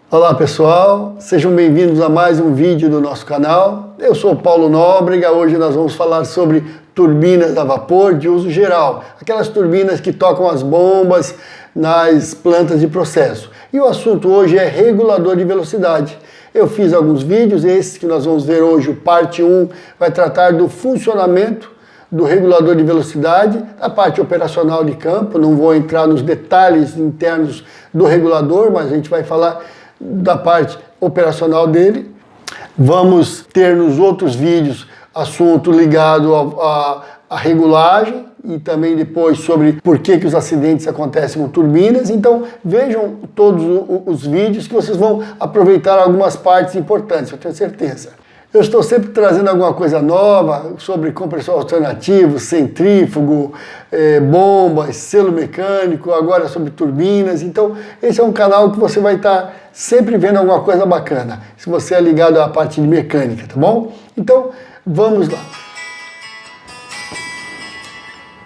Olá pessoal, sejam bem-vindos a mais um vídeo do nosso canal. Eu sou o Paulo Nóbrega, hoje nós vamos falar sobre turbinas a vapor de uso geral, aquelas turbinas que tocam as bombas nas plantas de processo. E o assunto hoje é regulador de velocidade. Eu fiz alguns vídeos, esse que nós vamos ver hoje, o parte 1, vai tratar do funcionamento do regulador de velocidade, a parte operacional de campo. Não vou entrar nos detalhes internos do regulador, mas a gente vai falar da parte operacional dele. Vamos ter nos outros vídeos assunto ligado à regulagem e também depois sobre por que os acidentes acontecem com turbinas. Então vejam todos os vídeos que vocês vão aproveitar algumas partes importantes, eu tenho certeza. Eu estou sempre trazendo alguma coisa nova sobre compressor alternativo, centrífugo, bombas, selo mecânico, agora sobre turbinas. Então esse é um canal que você vai estar sempre vendo alguma coisa bacana, se você é ligado à parte de mecânica, tá bom? Então vamos lá.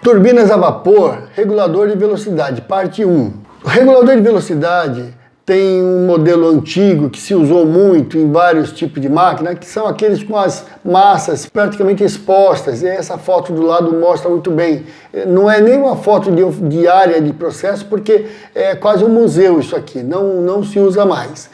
Turbinas a vapor, regulador de velocidade, parte 1. O regulador de velocidade tem um modelo antigo que se usou muito em vários tipos de máquina, que são aqueles com as massas praticamente expostas. E essa foto do lado mostra muito bem. Não é nem uma foto de área de processo, porque é quase um museu isso aqui, não se usa mais.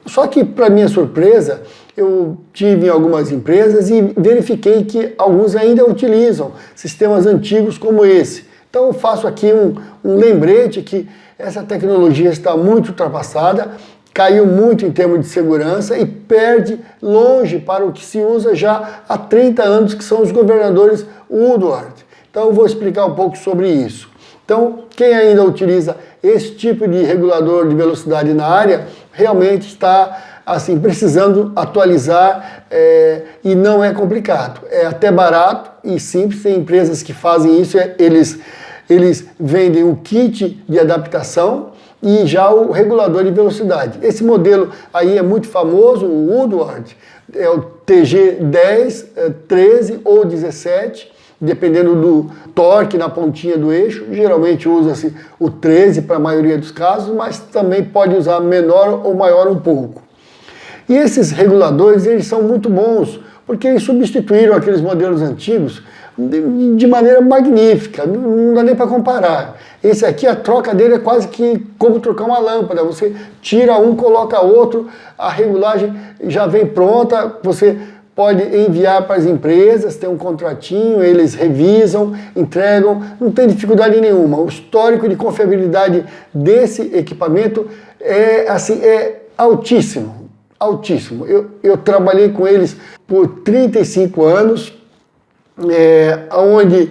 Só que, para minha surpresa, eu tive em algumas empresas e verifiquei que alguns ainda utilizam sistemas antigos como esse. Então eu faço aqui um lembrete que essa tecnologia está muito ultrapassada, caiu muito em termos de segurança e perde longe para o que se usa já há 30 anos, que são os governadores Woodward. Então eu vou explicar um pouco sobre isso. Então, quem ainda utiliza esse tipo de regulador de velocidade na área, realmente está assim, precisando atualizar, e não é complicado. É até barato e simples. Tem empresas que fazem isso, eles vendem um kit de adaptação e já o regulador de velocidade. Esse modelo aí é muito famoso, o Woodward, é o TG10, 13 ou 17, dependendo do torque na pontinha do eixo. Geralmente usa-se o 13 para a maioria dos casos, mas também pode usar menor ou maior um pouco. E esses reguladores, eles são muito bons, porque eles substituíram aqueles modelos antigos de maneira magnífica, não dá nem para comparar. Esse aqui, a troca dele é quase que como trocar uma lâmpada. Você tira um, coloca outro, a regulagem já vem pronta, você pode enviar para as empresas, tem um contratinho, eles revisam, entregam, não tem dificuldade nenhuma. O histórico de confiabilidade desse equipamento é altíssimo. Altíssimo. Eu trabalhei com eles por 35 anos, onde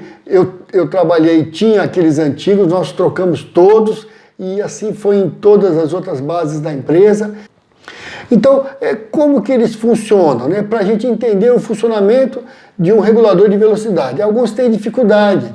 eu trabalhei tinha aqueles antigos, nós trocamos todos e assim foi em todas as outras bases da empresa. Então, como que eles funcionam, né? Para a gente entender o funcionamento de um regulador de velocidade. Alguns têm dificuldade.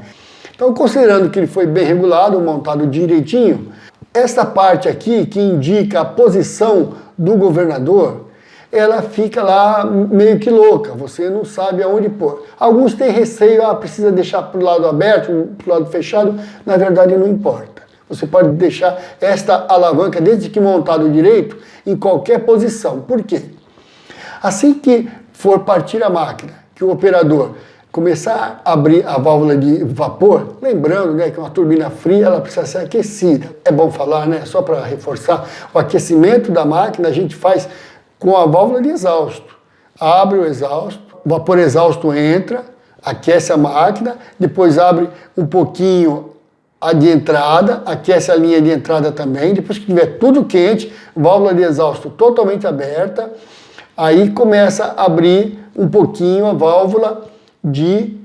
Então, considerando que ele foi bem regulado, montado direitinho, essa parte aqui que indica a posição do governador, ela fica lá meio que louca, você não sabe aonde pôr. Alguns têm receio, precisa deixar para o lado aberto, para o lado fechado, na verdade não importa. Você pode deixar esta alavanca, desde que montado direito, em qualquer posição. Por quê? Assim que for partir a máquina, que o operador começar a abrir a válvula de vapor, lembrando, né, que uma turbina fria ela precisa ser aquecida. É bom falar, né, só para reforçar, o aquecimento da máquina a gente faz com a válvula de exausto. Abre o exausto, o vapor exausto entra, aquece a máquina, depois abre um pouquinho a de entrada, aquece a linha de entrada também, depois que tiver tudo quente, válvula de exausto totalmente aberta, aí começa a abrir um pouquinho a válvula de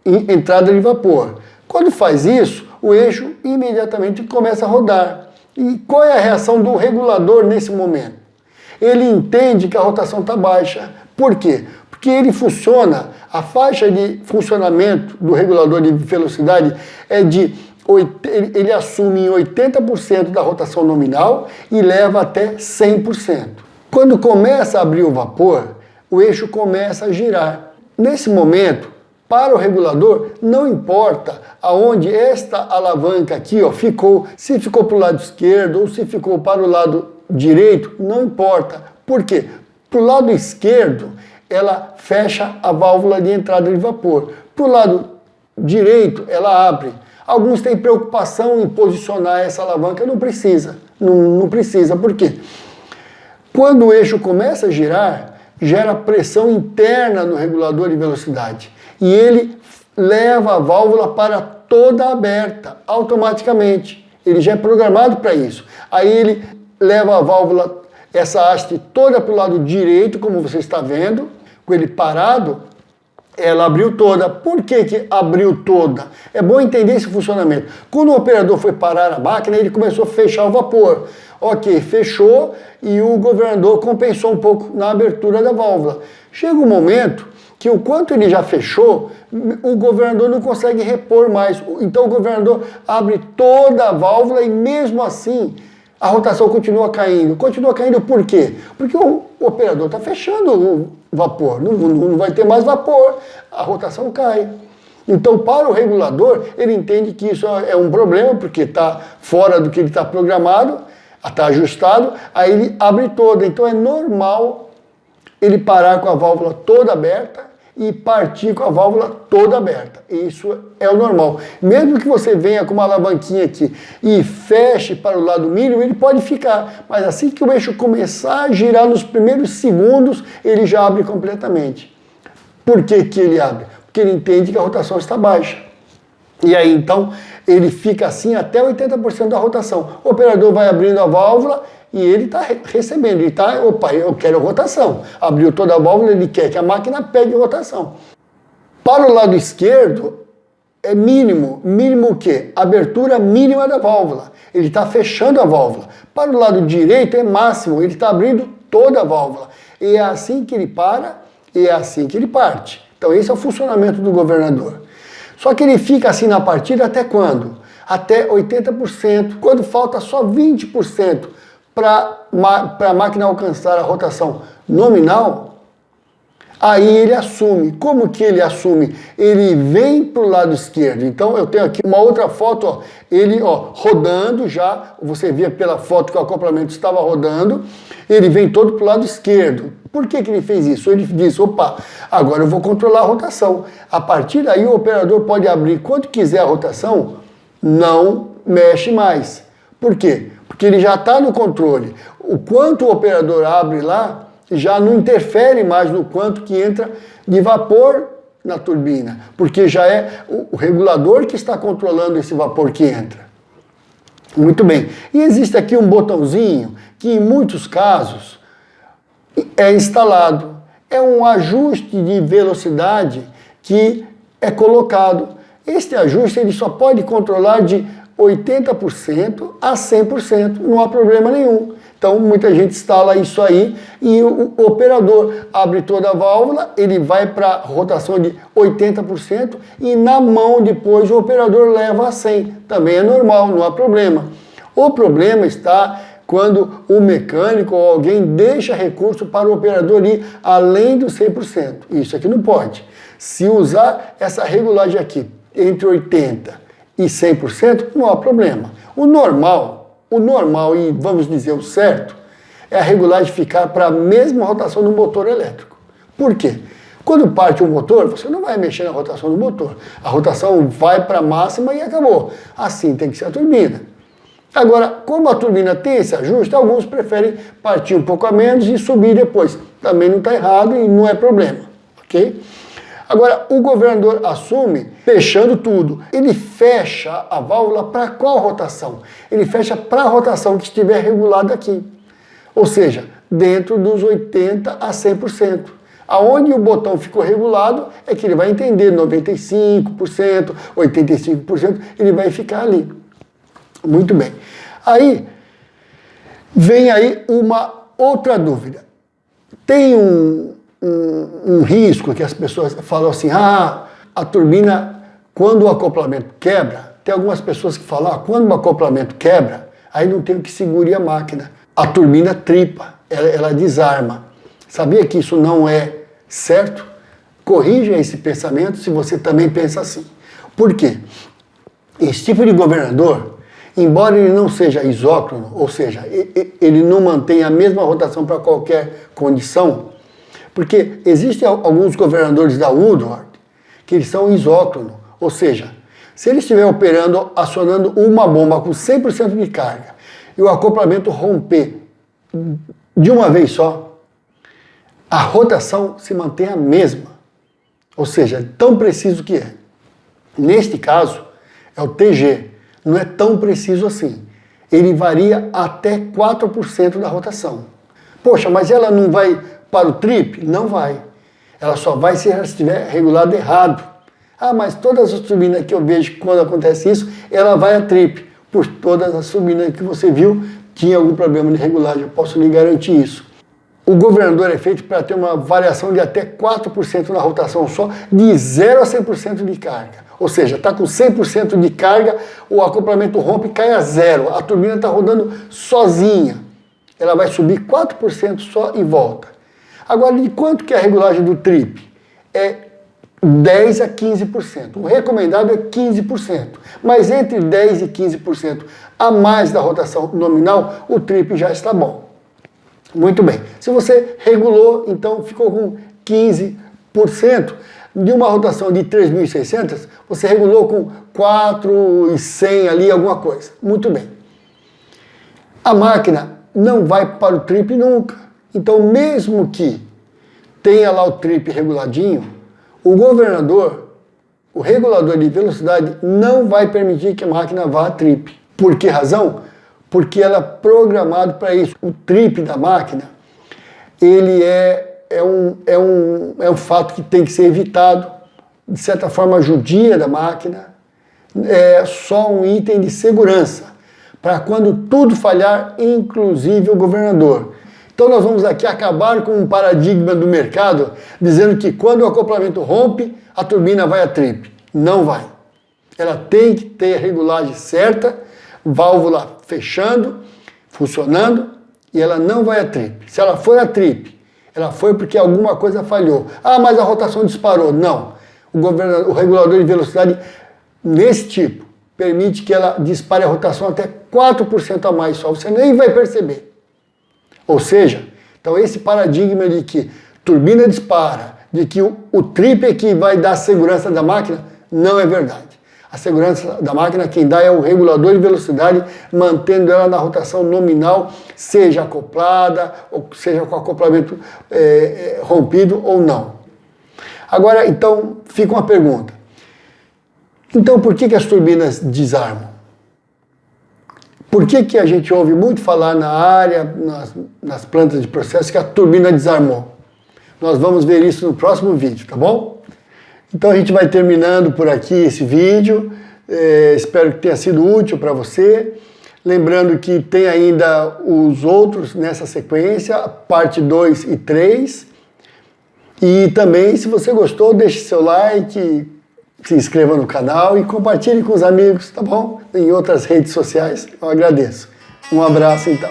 entrada de vapor. Quando faz isso, o eixo imediatamente começa a rodar. E qual é a reação do regulador nesse momento? Ele entende que a rotação está baixa. Por quê? Porque ele funciona, a faixa de funcionamento do regulador de velocidade é ele assume em 80% da rotação nominal e leva até 100%. Quando começa a abrir o vapor, o eixo começa a girar. Nesse momento, para o regulador, não importa aonde esta alavanca aqui ficou, se ficou para o lado esquerdo ou se ficou para o lado direito, não importa. Por quê? Para o lado esquerdo, ela fecha a válvula de entrada de vapor. Para o lado direito, ela abre. Alguns têm preocupação em posicionar essa alavanca, não precisa. Não precisa, por quê? Quando o eixo começa a girar, gera pressão interna no regulador de velocidade. E ele leva a válvula para toda aberta, automaticamente. Ele já é programado para isso. Aí ele leva a válvula, essa haste toda para o lado direito, como você está vendo, com ele parado, ela abriu toda. Por que que abriu toda? É bom entender esse funcionamento. Quando o operador foi parar a máquina, ele começou a fechar o vapor. Ok, fechou e o governador compensou um pouco na abertura da válvula. Chega um momento que o quanto ele já fechou, o governador não consegue repor mais. Então o governador abre toda a válvula e mesmo assim a rotação continua caindo. Continua caindo por quê? Porque o operador está fechando o vapor, não vai ter mais vapor, a rotação cai. Então, para o regulador, ele entende que isso é um problema, porque está fora do que ele está programado, está ajustado, aí ele abre toda. Então é normal ele parar com a válvula toda aberta e partir com a válvula toda aberta. Isso é o normal. Mesmo que você venha com uma alavanquinha aqui e feche para o lado mínimo, ele pode ficar. Mas assim que o eixo começar a girar nos primeiros segundos, ele já abre completamente. Por que que ele abre? Porque ele entende que a rotação está baixa. E aí, então, ele fica assim até 80% da rotação. O operador vai abrindo a válvula e ele está recebendo. Ele está, opa, eu quero rotação. Abriu toda a válvula, ele quer que a máquina pegue rotação. Para o lado esquerdo, é mínimo. Mínimo o quê? Abertura mínima da válvula. Ele está fechando a válvula. Para o lado direito, é máximo. Ele está abrindo toda a válvula. E é assim que ele para e é assim que ele parte. Então, esse é o funcionamento do governador. Só que ele fica assim na partida até quando? Até 80%, quando falta só 20% para a máquina alcançar a rotação nominal, aí ele assume. Como que ele assume? Ele vem para o lado esquerdo. Então eu tenho aqui uma outra foto, ó, ele rodando já, você via pela foto que o acoplamento estava rodando, ele vem todo para o lado esquerdo. Por que que ele fez isso? Ele disse, opa, agora eu vou controlar a rotação. A partir daí o operador pode abrir quanto quiser a rotação, não mexe mais. Por quê? Porque ele já está no controle. O quanto o operador abre lá, já não interfere mais no quanto que entra de vapor na turbina, porque já é o regulador que está controlando esse vapor que entra. Muito bem. E existe aqui um botãozinho que em muitos casos é instalado. É um ajuste de velocidade que é colocado. Este ajuste ele só pode controlar de 80% a 100%, não há problema nenhum. Então muita gente instala isso aí e o operador abre toda a válvula, ele vai para a rotação de 80% e na mão depois o operador leva a 100%. Também é normal, não há problema. O problema está quando o mecânico ou alguém deixa recurso para o operador ir além do 100%. Isso aqui não pode. Se usar essa regulagem aqui entre 80% e 100%, não há problema. O normal e vamos dizer o certo, é a regulagem ficar para a mesma rotação do motor elétrico. Por quê? Quando parte o motor, você não vai mexer na rotação do motor. A rotação vai para a máxima e acabou. Assim tem que ser a turbina. Agora, como a turbina tem esse ajuste, alguns preferem partir um pouco a menos e subir depois. Também não está errado e não é problema, ok? Agora, o governador assume fechando tudo. Ele fecha a válvula para qual rotação? Ele fecha para a rotação que estiver regulada aqui. Ou seja, dentro dos 80% a 100%. Aonde o botão ficou regulado é que ele vai entender 95%, 85%, ele vai ficar ali. Muito bem. Aí, vem aí uma outra dúvida. Tem um risco que as pessoas falam assim, a turbina, quando o acoplamento quebra, tem algumas pessoas que falam, quando o acoplamento quebra, aí não tem o que segure a máquina. A turbina tripa, ela desarma. Sabia que isso não é certo? Corrija esse pensamento se você também pensa assim. Por quê? Esse tipo de governador, embora ele não seja isócrono, ou seja, ele não mantém a mesma rotação para qualquer condição, porque existem alguns governadores da Woodward que eles são isócrono, ou seja, se ele estiver operando, acionando uma bomba com 100% de carga e o acoplamento romper de uma vez só, a rotação se mantém a mesma, ou seja, tão preciso que é. Neste caso, é o TG, não é tão preciso assim. Ele varia até 4% da rotação. Poxa, mas ela não vai para o trip? Não vai. Ela só vai se ela estiver regulada errado. Ah, mas todas as turbinas que eu vejo quando acontece isso, ela vai a trip. Por todas as turbinas que você viu, tinha algum problema de regulagem, eu posso lhe garantir isso. O governador é feito para ter uma variação de até 4% na rotação só, de 0 a 100% de carga. Ou seja, está com 100% de carga, o acoplamento rompe e cai a 0. A turbina está rodando sozinha. Ela vai subir 4% só e volta. Agora, de quanto que é a regulagem do trip? É 10 a 15%. O recomendado é 15%. Mas entre 10 e 15% a mais da rotação nominal, o trip já está bom. Muito bem. Se você regulou, então ficou com 15%, de uma rotação de 3.600, você regulou com 4.100 ali, alguma coisa. Muito bem. A máquina não vai para o trip nunca. Então, mesmo que tenha lá o trip reguladinho, o governador, o regulador de velocidade, não vai permitir que a máquina vá a trip. Por que razão? Porque ela é programado para isso. O trip da máquina, ele é um fato que tem que ser evitado, de certa forma judia da máquina, é só um item de segurança, para quando tudo falhar, inclusive o governador. Então nós vamos aqui acabar com um paradigma do mercado, dizendo que quando o acoplamento rompe, a turbina vai a trip. Não vai. Ela tem que ter a regulagem certa, válvula fechando, funcionando, e ela não vai a trip. Se ela for a trip, ela foi porque alguma coisa falhou. Ah, mas a rotação disparou. Não. O regulador de velocidade, nesse tipo, permite que ela dispare a rotação até 4% a mais só. Você nem vai perceber. Ou seja, então esse paradigma de que turbina dispara, de que o trip é que vai dar segurança da máquina, não é verdade. A segurança da máquina quem dá é o regulador de velocidade, mantendo ela na rotação nominal, seja acoplada, ou seja com acoplamento rompido ou não. Agora, então, fica uma pergunta. Então, por que as turbinas desarmam? Por que a gente ouve muito falar na área, nas plantas de processo, que a turbina desarmou? Nós vamos ver isso no próximo vídeo, tá bom? Então a gente vai terminando por aqui esse vídeo, espero que tenha sido útil para você. Lembrando que tem ainda os outros nessa sequência, parte 2 e 3. E também, se você gostou, deixe seu like, se inscreva no canal e compartilhe com os amigos, tá bom? Em outras redes sociais, eu agradeço. Um abraço então.